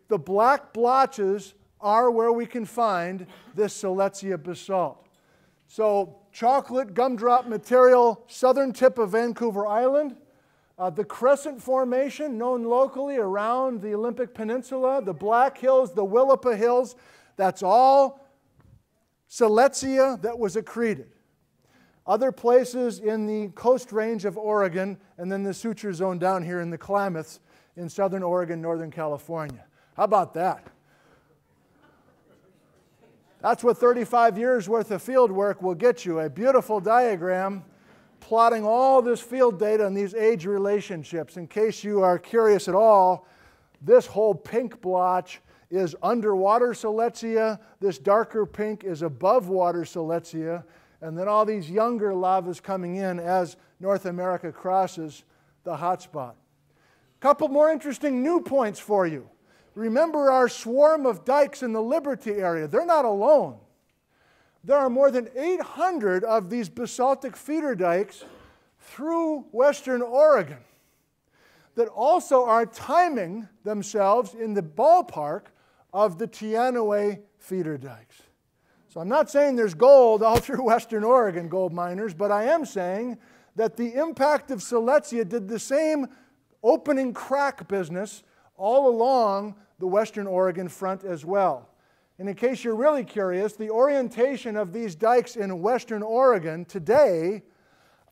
The black blotches are where we can find this Siletzia basalt. So chocolate gumdrop material, southern tip of Vancouver Island. The Crescent Formation, known locally around the Olympic Peninsula, the Black Hills, the Willapa Hills, that's all Siletzia that was accreted. Other places in the Coast Range of Oregon, and then the suture zone down here in the Klamaths in southern Oregon, northern California. How about that? That's what 35 years worth of field work will get you, a beautiful diagram plotting all this field data and these age relationships. In case you are curious at all, this whole pink blotch is underwater Siletzia. This darker pink is above water Siletzia. And then all these younger lavas coming in as North America crosses the hotspot. A couple more interesting new points for you. Remember our swarm of dikes in the Liberty area. They're not alone. There are more than 800 of these basaltic feeder dikes through western Oregon that also are timing themselves in the ballpark of the Teanaway feeder dikes. So I'm not saying there's gold all through western Oregon, gold miners, but I am saying that the impact of Siletzia did the same opening crack business all along the western Oregon front as well. And in case you're really curious, the orientation of these dikes in western Oregon today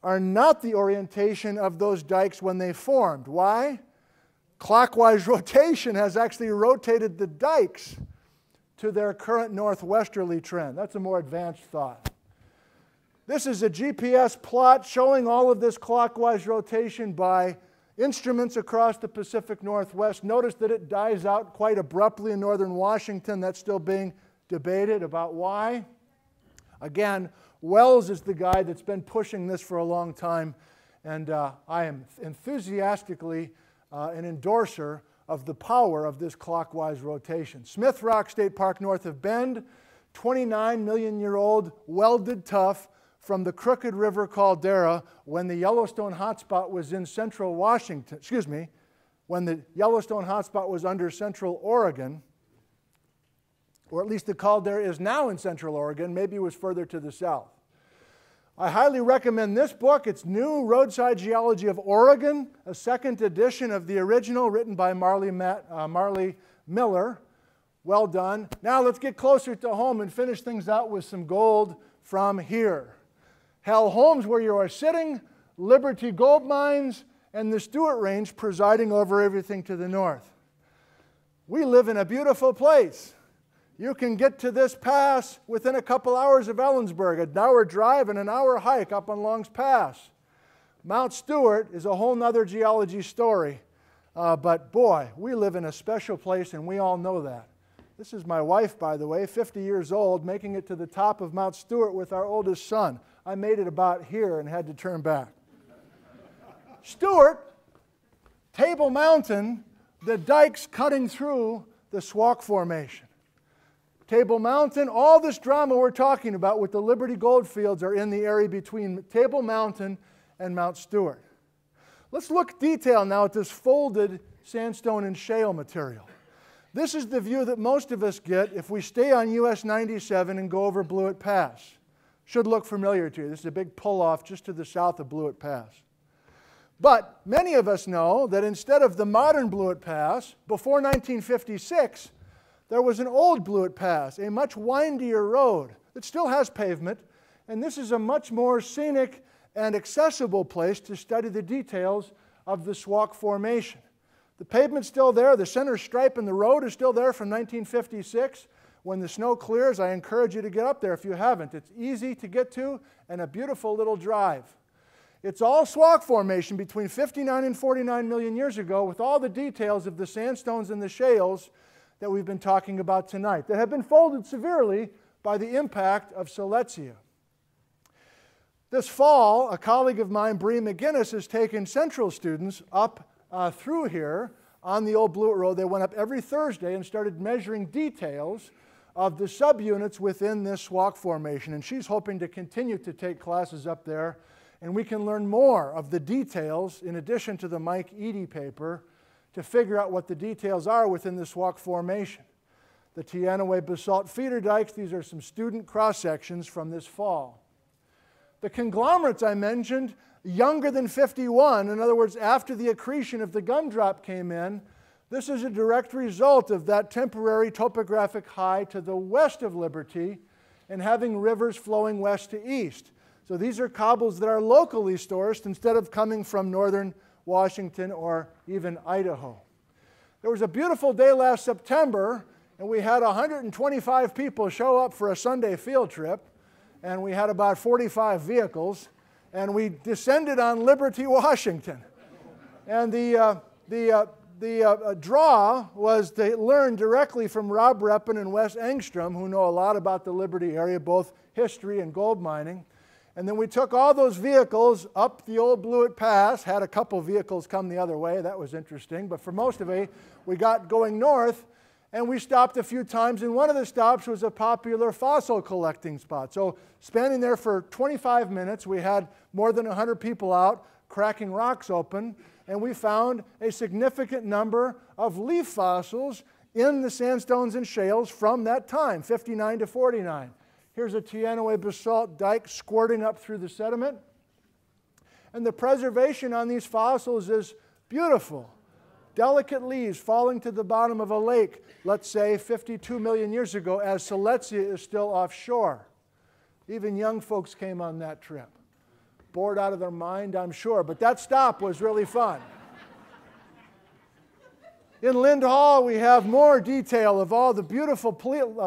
are not the orientation of those dikes when they formed. Why? Clockwise rotation has actually rotated the dikes to their current northwesterly trend. That's a more advanced thought. This is a GPS plot showing all of this clockwise rotation by instruments across the Pacific Northwest. Notice that it dies out quite abruptly in northern Washington. That's still being debated about why. Again, Wells is the guy that's been pushing this for a long time, and I am enthusiastically an endorser of the power of this clockwise rotation. Smith Rock State Park north of Bend, 29-million-year-old welded tuff from the Crooked River caldera when the Yellowstone hotspot was in central Washington, when the Yellowstone hotspot was under central Oregon, or at least the caldera is now in central Oregon, maybe it was further to the south. I highly recommend this book. It's New Roadside Geology of Oregon, a second edition of the original written by Marley Miller. Well done. Now let's get closer to home and finish things out with some gold from here. Hell Holmes, where you are sitting, Liberty Gold Mines, and the Stewart Range presiding over everything to the north. We live in a beautiful place. You can get to this pass within a couple hours of Ellensburg, an hour drive and an hour hike up on Long's Pass. Mount Stewart is a whole nother geology story, but boy, we live in a special place and we all know that. This is my wife, by the way, 50 years old, making it to the top of Mount Stewart with our oldest son. I made it about here and had to turn back. Stewart, Table Mountain, the dikes cutting through the Squawk Formation. Table Mountain, all this drama we're talking about with the Liberty Goldfields are in the area between Table Mountain and Mount Stewart. Let's look detail now at this folded sandstone and shale material. This is the view that most of us get if we stay on US 97 and go over Blewett Pass. Should look familiar to you. This is a big pull-off just to the south of Blewett Pass. But many of us know that instead of the modern Blewett Pass, before 1956, there was an old Blewett Pass, a much windier road that still has pavement, and this is a much more scenic and accessible place to study the details of the Squawk Formation. The pavement's still there, the center stripe in the road is still there from 1956. When the snow clears, I encourage you to get up there if you haven't. It's easy to get to and a beautiful little drive. It's all Squawk Formation between 59 and 49 million years ago with all the details of the sandstones and the shales that we've been talking about tonight that have been folded severely by the impact of Siletzia. This fall, a colleague of mine, Bree McGinnis, has taken Central students up through here on the old Blewett Road. They went up every Thursday and started measuring details of the subunits within this Squawk Formation, and she's hoping to continue to take classes up there, and we can learn more of the details in addition to the Mike Eady paper to figure out what the details are within the Squawk Formation. The Teanaway basalt feeder dikes, these are some student cross-sections from this fall. The conglomerates I mentioned, younger than 51, in other words, after the accretion of the gumdrop came in, this is a direct result of that temporary topographic high to the west of Liberty and having rivers flowing west to east. So these are cobbles that are locally sourced instead of coming from northern Washington or even Idaho. There was a beautiful day last September, and we had 125 people show up for a Sunday field trip, and we had about 45 vehicles. and we descended on Liberty, Washington. And the draw was to learn directly from Rob Reppin and Wes Engstrom, who know a lot about the Liberty area, both history and gold mining. And then we took all those vehicles up the old Blewett Pass, had a couple vehicles come the other way, that was interesting, but for most of it, we got going north, and we stopped a few times, and one of the stops was a popular fossil collecting spot. So spending there for 25 minutes, we had more than 100 people out cracking rocks open, and we found a significant number of leaf fossils in the sandstones and shales from that time, 59 to 49. Here's a Teanaway basalt dike squirting up through the sediment. And the preservation on these fossils is beautiful. Delicate leaves falling to the bottom of a lake, let's say 52 million years ago, as Silesia is still offshore. Even young folks came on that trip. Bored out of their mind, I'm sure, but that stop was really fun. In Lind Hall, we have more detail of all the beautiful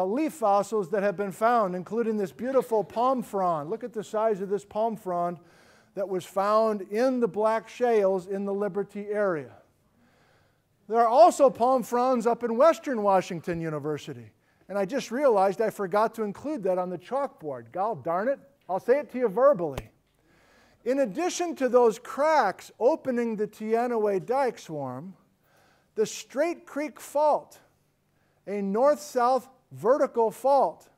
leaf fossils that have been found, including this beautiful palm frond. Look at the size of this palm frond that was found in the black shales in the Liberty area. There are also palm fronds up in Western Washington University. And I just realized I forgot to include that on the chalkboard. God darn it, I'll say it to you verbally. In addition to those cracks opening the Teanaway dike swarm, the Straight Creek Fault, a north-south vertical fault,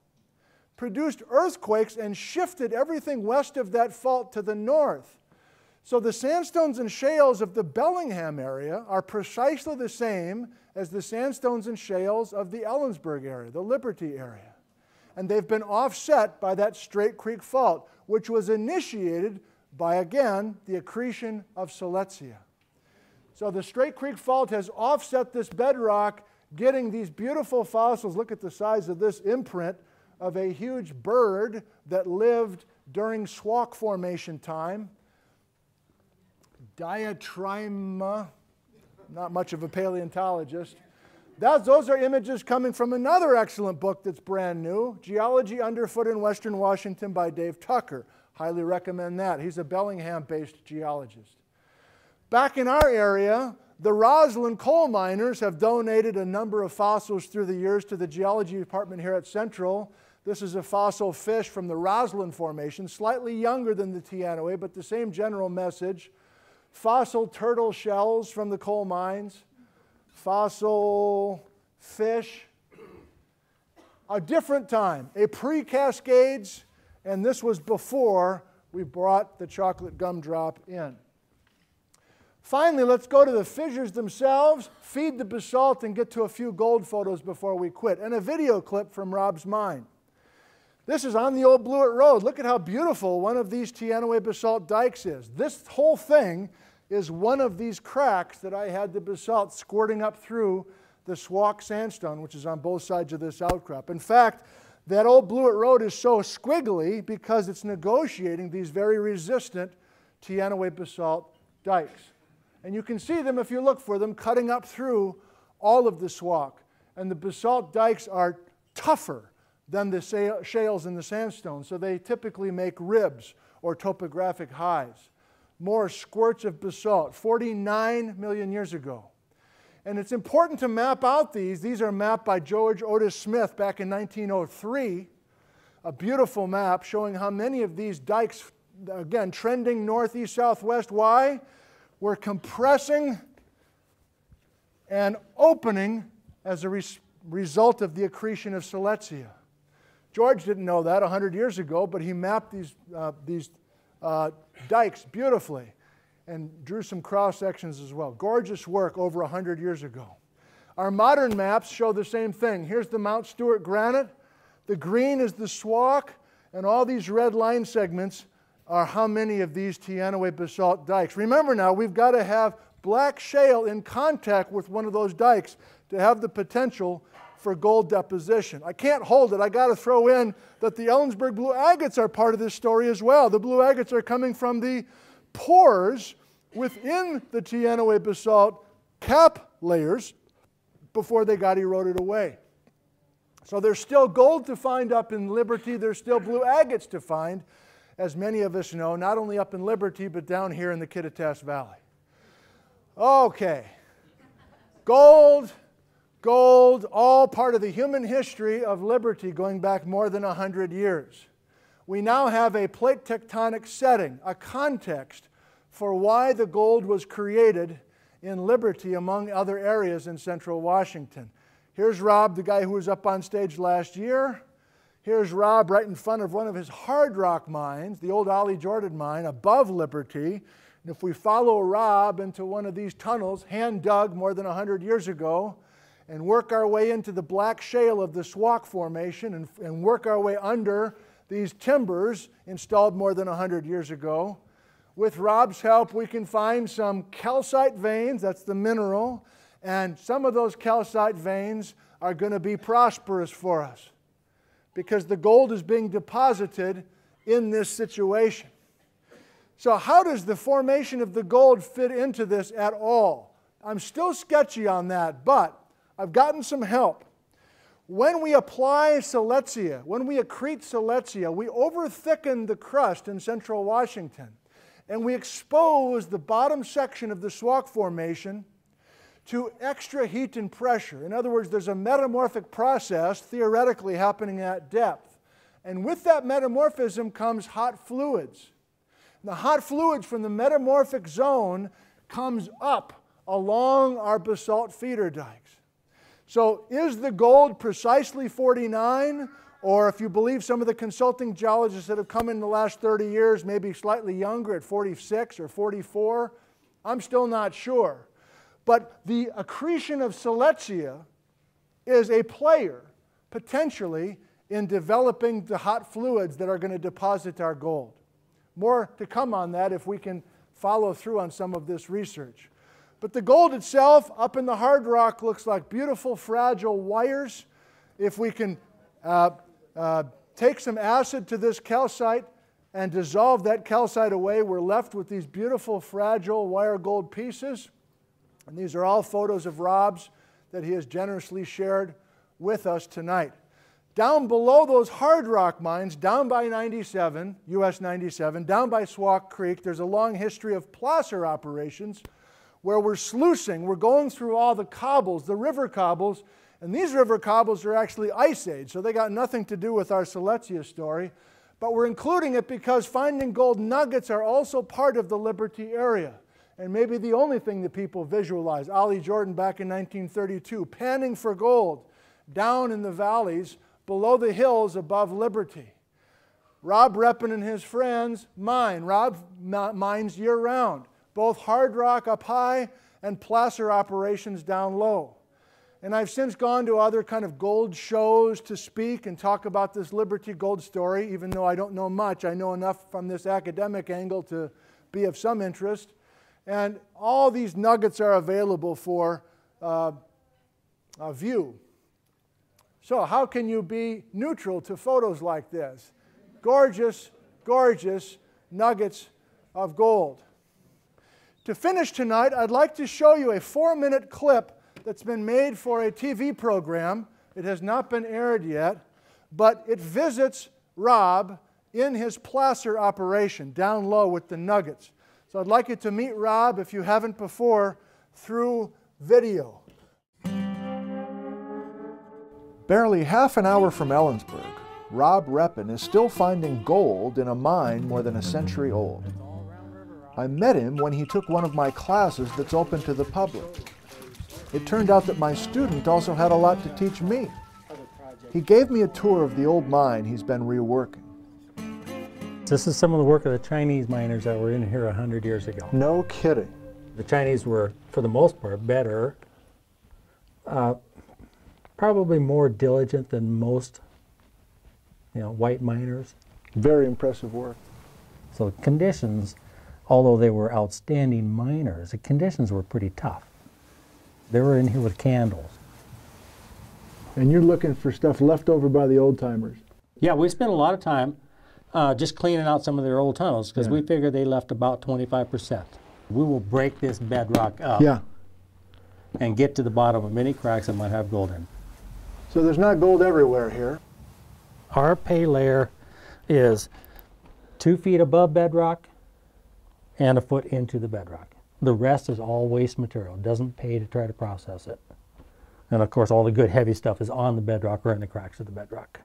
produced earthquakes and shifted everything west of that fault to the north. So the sandstones and shales of the Bellingham area are precisely the same as the sandstones and shales of the Ellensburg area, the Liberty area. And they've been offset by that Straight Creek Fault, which was initiated by, again, the accretion of Silesia. So the Straight Creek Fault has offset this bedrock, getting these beautiful fossils. Look at the size of this imprint of a huge bird that lived during Squawk Formation time. Diatryma, not much of a paleontologist. Those are images coming from another excellent book that's brand new, Geology Underfoot in Western Washington by Dave Tucker. Highly recommend that. He's a Bellingham-based geologist. Back in our area, the Roslyn coal miners have donated a number of fossils through the years to the geology department here at Central. This is a fossil fish from the Roslyn Formation, slightly younger than the Teanaway, but the same general message. Fossil turtle shells from the coal mines, fossil fish. A different time, a pre-Cascades, and this was before we brought the chocolate gumdrop in. Finally, let's go to the fissures themselves, feed the basalt, and get to a few gold photos before we quit, and a video clip from Rob's mine. This is on the old Blewett Road. Look at how beautiful one of these Teanaway basalt dikes is. This whole thing is one of these cracks that I had the basalt squirting up through the Squawk sandstone, which is on both sides of this outcrop. In fact, that old Blewett Road is so squiggly because it's negotiating these very resistant Teanaway basalt dikes. And you can see them if you look for them cutting up through all of the Squawk. And the basalt dikes are tougher than the shales and the sandstone, so they typically make ribs or topographic highs. More squirts of basalt, 49 million years ago. And it's important to map out these. These are mapped by George Otis Smith back in 1903. A beautiful map showing how many of these dikes, again, trending northeast, southwest. Why? We're compressing and opening as a result of the accretion of Silesia. George didn't know that 100 years ago, but he mapped these dikes beautifully and drew some cross sections as well. Gorgeous work over 100 years ago. Our modern maps show the same thing. Here's the Mount Stewart granite. The green is the Squawk, and all these red line segments are how many of these Teanaway basalt dikes. Remember now, we've got to have black shale in contact with one of those dikes to have the potential for gold deposition. I can't hold it. I got to throw in that the Ellensburg blue agates are part of this story as well. The blue agates are coming from the pores within the Teanaway basalt cap layers before they got eroded away. So there's still gold to find up in Liberty. There's still blue agates to find. as many of us know, not only up in Liberty, but down here in the Kittitas Valley. Okay. Gold, gold, all part of the human history of Liberty going back more than 100 years. We now have a plate tectonic setting, a context for why the gold was created in Liberty among other areas in central Washington. Here's Rob, the guy who was up on stage last year. Here's Rob right in front of one of his hard rock mines, the old Ollie Jordan mine above Liberty. And if we follow Rob into one of these tunnels, hand dug more than 100 years ago, and work our way into the black shale of the Swauk Formation and work our way under these timbers installed more than 100 years ago, with Rob's help, we can find some calcite veins, that's the mineral, and some of those calcite veins are going to be prosperous for us because the gold is being deposited in this situation. So how does the formation of the gold fit into this at all? I'm still sketchy on that, but I've gotten some help. When we apply siletzia, when we accrete siletzia, we over-thicken the crust in central Washington, and we expose the bottom section of the Swauk Formation to extra heat and pressure. In other words, there's a metamorphic process theoretically happening at depth. And with that metamorphism comes hot fluids. And the hot fluids from the metamorphic zone comes up along our basalt feeder dikes. So is the gold precisely 49? Or if you believe some of the consulting geologists that have come in the last 30 years, maybe slightly younger at 46 or 44, I'm still not sure. But the accretion of siletzia is a player, potentially, in developing the hot fluids that are going to deposit our gold. More to come on that if we can follow through on some of this research. But the gold itself, up in the hard rock, looks like beautiful, fragile wires. If we can take some acid to this calcite and dissolve that calcite away, we're left with these beautiful, fragile wire gold pieces. And these are all photos of Rob's that he has generously shared with us tonight. Down below those hard rock mines, down by 97, US 97, down by Swauk Creek, there's a long history of placer operations where we're sluicing, we're going through all the cobbles, the river cobbles, and these river cobbles are actually ice age, so they got nothing to do with our siletzia story, but we're including it because finding gold nuggets are also part of the Liberty area. And maybe the only thing that people visualize. Ollie Jordan back in 1932, panning for gold down in the valleys below the hills above Liberty. Rob Reppin and his friends mine. Rob mines year-round, both hard rock up high and placer operations down low. And I've since gone to other kind of gold shows to speak and talk about this Liberty gold story, even though I don't know much. I know enough from this academic angle to be of some interest. And all these nuggets are available for view. So how can you be neutral to photos like this? Gorgeous, gorgeous nuggets of gold. To finish tonight, I'd like to show you a 4-minute clip that's been made for a TV program. It has not been aired yet, but it visits Rob in his placer operation down low with the nuggets. So I'd like you to meet Rob, if you haven't before, through video. Barely half an hour from Ellensburg, Rob Reppin is still finding gold in a mine more than a century old. I met him when he took one of my classes that's open to the public. It turned out that my student also had a lot to teach me. He gave me a tour of the old mine he's been reworking. This is some of the work of the Chinese miners that were in here 100 years ago. No kidding. The Chinese were, for the most part, better, probably more diligent than most, white miners. Very impressive work. So the conditions, although they were outstanding miners, the conditions were pretty tough. They were in here with candles. And you're looking for stuff left over by the old timers. Yeah, we spent a lot of time just cleaning out some of their old tunnels because we figured they left about 25%. We will break this bedrock up and get to the bottom of many cracks that might have gold in. So there's not gold everywhere here. Our pay layer is 2 feet above bedrock and a foot into the bedrock. The rest is all waste material. It doesn't pay to try to process it. And of course, all the good heavy stuff is on the bedrock or in the cracks of the bedrock.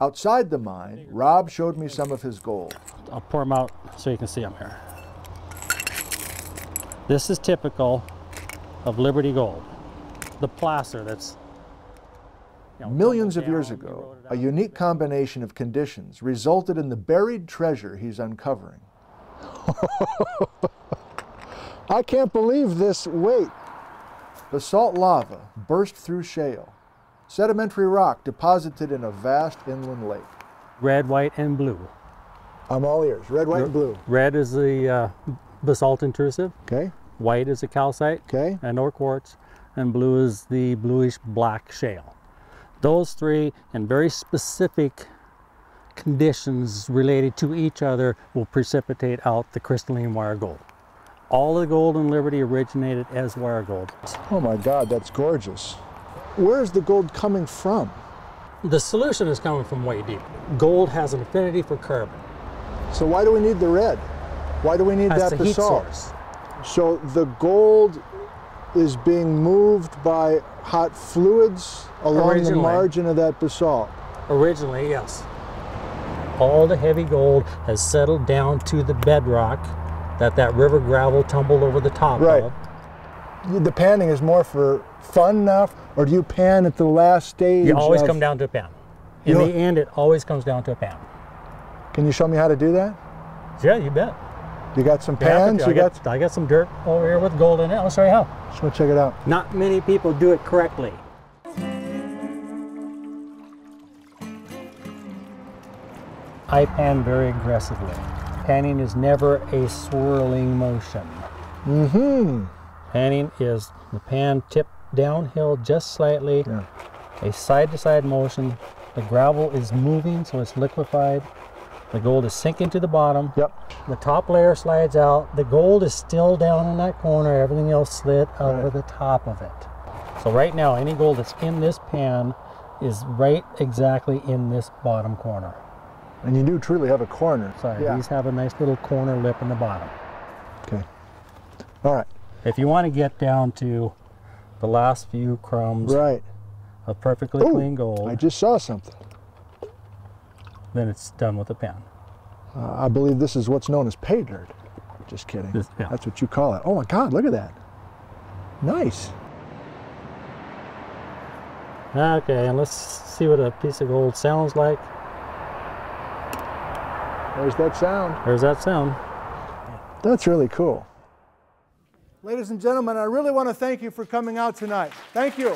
Outside the mine, Rob showed me some of his gold. I'll pour them out so you can see them here. This is typical of Liberty Gold. The placer that's millions of years ago, a unique combination of conditions resulted in the buried treasure he's uncovering. I can't believe this weight. Basalt lava burst through shale. Sedimentary rock deposited in a vast inland lake. Red, white, and blue. I'm all ears. Red, white, and blue. Red is the basalt intrusive. Okay. White is the calcite. Okay. And or quartz. And blue is the bluish black shale. Those three, and very specific conditions related to each other, will precipitate out the crystalline wire gold. All the gold in Liberty originated as wire gold. Oh my God, that's gorgeous. Where's the gold coming from? The solution is coming from way deep. Gold has an affinity for carbon. So why do we need the red? Why do we need that That's the heat basalt? source. So the gold is being moved by hot fluids along the margin of that basalt. Originally, yes. All the heavy gold has settled down to the bedrock that river gravel tumbled over the top of. The panning is more for fun now, or do you pan at the last stage? You always come down to a pan. In the end, it always comes down to a pan. Can you show me how to do that? Yeah, you bet. You got some pans? I got some dirt over here with gold in it. I'll show you how. Just want to check it out. Not many people do it correctly. I pan very aggressively. Panning is never a swirling motion. Mm-hmm. Panning is the pan tipped downhill just slightly, a side-to-side motion. The gravel is moving, so it's liquefied. The gold is sinking to the bottom. The top layer slides out. The gold is still down in that corner. Everything else slid over the top of it. So right now, any gold that's in this pan is right exactly in this bottom corner. And you do truly have a corner. Sorry, these have a nice little corner lip in the bottom. Okay. All right. If you want to get down to the last few crumbs of perfectly clean gold, I just saw something. Then it's done with the pan. I believe this is what's known as pay dirt. Just kidding. That's what you call it. Oh my God, look at that. Nice. Okay, and let's see what a piece of gold sounds like. There's that sound. There's that sound. That's really cool. Ladies and gentlemen, I really want to thank you for coming out tonight. Thank you.